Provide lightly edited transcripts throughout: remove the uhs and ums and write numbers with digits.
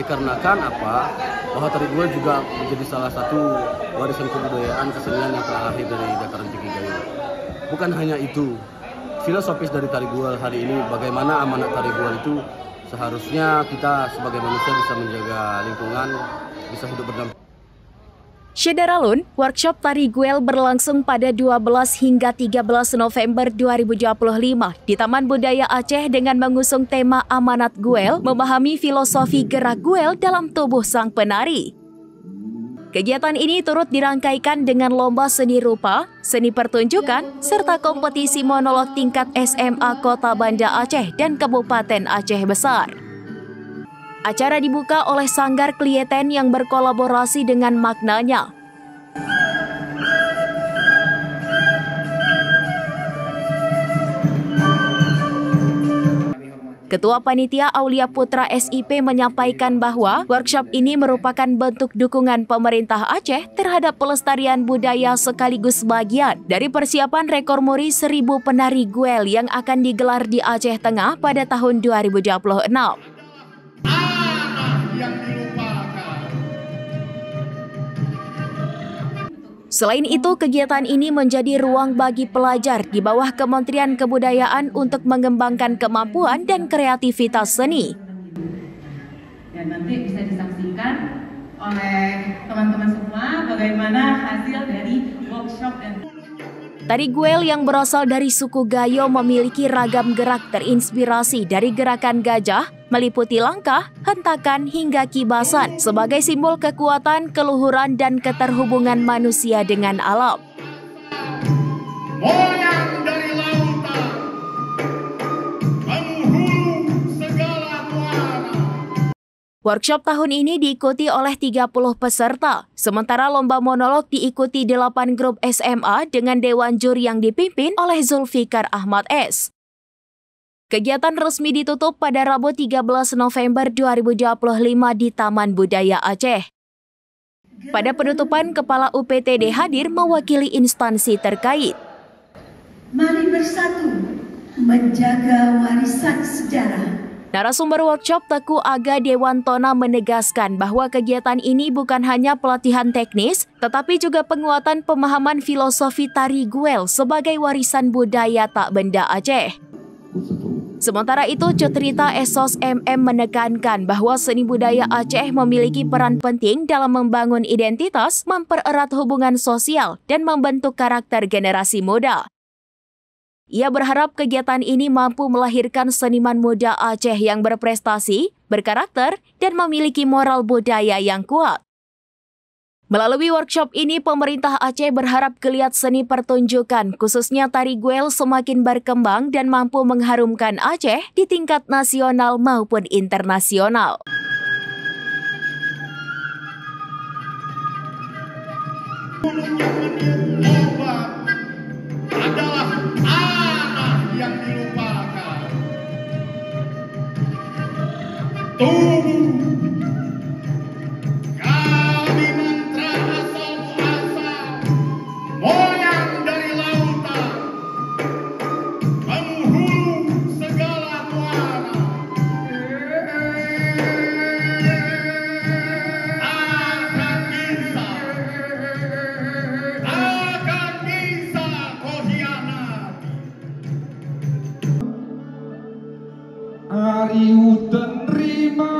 Dikarenakan apa? Bahwa tari guel juga menjadi salah satu warisan kebudayaan kesenian yang telah lahir dari dataran tinggi Gayo. Bukan hanya itu, filosofis dari tari guel hari ini bagaimana amanat tari guel itu seharusnya kita sebagai manusia bisa menjaga lingkungan, bisa hidup berdampingan. Syederalun, workshop tari guel berlangsung pada 12 hingga 13 November 2025 di Taman Budaya Aceh dengan mengusung tema Amanat Guel, memahami filosofi gerak guel dalam tubuh sang penari. Kegiatan ini turut dirangkaikan dengan lomba seni rupa, seni pertunjukan, serta kompetisi monolog tingkat SMA Kota Banda Aceh dan Kabupaten Aceh Besar. Acara dibuka oleh Sanggar Klieten yang berkolaborasi dengan maknanya. Ketua Panitia Aulia Putra SIP menyampaikan bahwa workshop ini merupakan bentuk dukungan pemerintah Aceh terhadap pelestarian budaya sekaligus bagian dari persiapan rekor muri 1000 penari guel yang akan digelar di Aceh Tengah pada tahun 2026. Selain itu, kegiatan ini menjadi ruang bagi pelajar di bawah Kementerian Kebudayaan untuk mengembangkan kemampuan dan kreativitas seni. Dan nanti bisa disaksikan oleh teman-teman semua bagaimana hasil dari workshop dan Tari guel yang berasal dari suku Gayo memiliki ragam gerak terinspirasi dari gerakan gajah, meliputi langkah, hentakan, hingga kibasan sebagai simbol kekuatan, keluhuran, dan keterhubungan manusia dengan alam. Moyang dari lautan, penghulu segala muara. Workshop tahun ini diikuti oleh 30 peserta, sementara lomba monolog diikuti 8 grup SMA dengan Dewan Juri yang dipimpin oleh Zulfikar Ahmad S. Kegiatan resmi ditutup pada Rabu 13 November 2025 di Taman Budaya Aceh. Pada penutupan, Kepala UPTD hadir mewakili instansi terkait. Mari bersatu menjaga warisan sejarah. Narasumber workshop Teku Aga Dewantona menegaskan bahwa kegiatan ini bukan hanya pelatihan teknis, tetapi juga penguatan pemahaman filosofi tari guel sebagai warisan budaya tak benda Aceh. Sementara itu, Cutrita Esos MM menekankan bahwa seni budaya Aceh memiliki peran penting dalam membangun identitas, mempererat hubungan sosial, dan membentuk karakter generasi muda. Ia berharap kegiatan ini mampu melahirkan seniman muda Aceh yang berprestasi, berkarakter, dan memiliki moral budaya yang kuat. Melalui workshop ini, pemerintah Aceh berharap geliat seni pertunjukan, khususnya tari guel, semakin berkembang dan mampu mengharumkan Aceh di tingkat nasional maupun internasional. Adalah anak yang dilupakan. Tubuh kami mantra asal muasal, moyang dari lautan, penghulu segala muara. Akan bisa kau hianati. Ariu terima.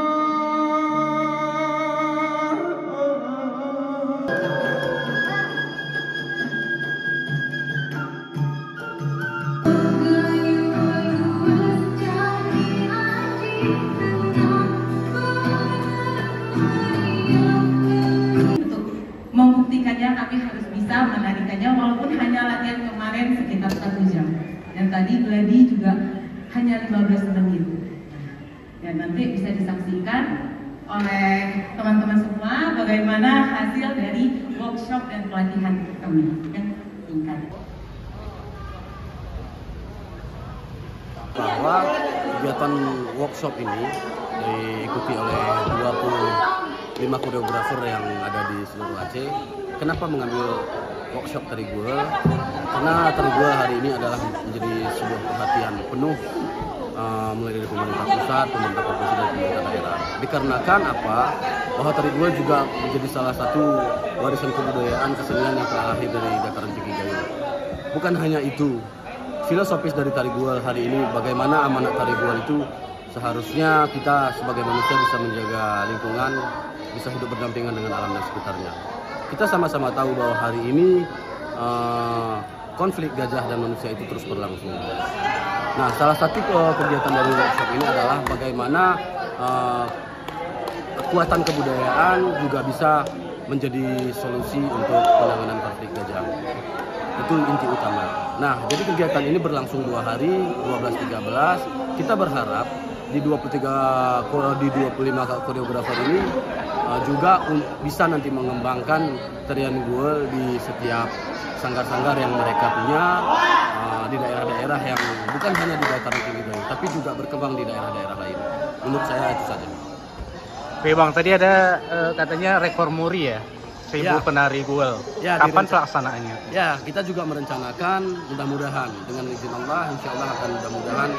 membuktikannya, tapi harus bisa menarikannya walaupun hanya latihan kemarin sekitar 1 jam. Dan tadi gladi juga hanya 15 menit. Dan nanti bisa disaksikan oleh teman-teman semua bagaimana hasil dari workshop dan pelatihan kami yang singkat. Bahwa kegiatan workshop ini diikuti oleh 25 koreografer yang ada di seluruh Aceh. Kenapa mengambil workshop tari guel? Karena tari guel hari ini adalah menjadi sebuah perhatian penuh mulai dari pemerintah pusat, pemerintah provinsi dan pemerintah daerah. Dikarenakan apa? Bahwa tari guel juga menjadi salah satu warisan kebudayaan kesenian yang telah lahir dari dataran tinggi Gayo. Bukan hanya itu, filosofis dari tari guel hari ini bagaimana amanat tari guel itu seharusnya kita sebagai manusia bisa menjaga lingkungan, bisa hidup berdampingan dengan alam dan sekitarnya. Kita sama-sama tahu bahwa hari ini konflik gajah dan manusia itu terus berlangsung. Nah, salah satu kegiatan dari workshop ini adalah bagaimana kekuatan kebudayaan juga bisa menjadi solusi untuk penanganan konflik gajah. Itu inti utama. Nah, jadi kegiatan ini berlangsung 2 hari, 12-13. Kita berharap di 25 koreografer ini juga bisa nanti mengembangkan tarian guel di setiap sanggar-sanggar yang mereka punya di daerah-daerah yang bukan hanya di dataran tinggi Gayo, tapi juga berkembang di daerah-daerah lain. Menurut saya itu saja. Oke Bang, tadi ada katanya rekor muri ya, 1000 penari guel. Ya, kapan pelaksanaannya? Ya, kita juga merencanakan mudah-mudahan dengan izin Allah, insya Allah akan mudah-mudahan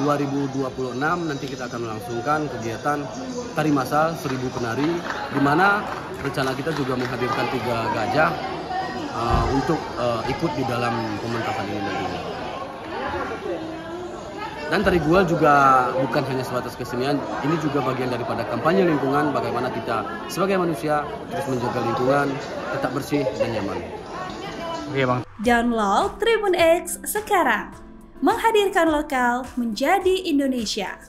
2026 nanti kita akan melangsungkan kegiatan tari massal 1000 penari, di mana rencana kita juga menghadirkan 3 gajah untuk ikut di dalam pementasan ini nantinya. Dan tari guel juga bukan hanya sebatas kesenian, ini juga bagian daripada kampanye lingkungan, bagaimana kita sebagai manusia terus menjaga lingkungan tetap bersih dan nyaman. Oke Bang. Download Tribun X sekarang, menghadirkan lokal menjadi Indonesia.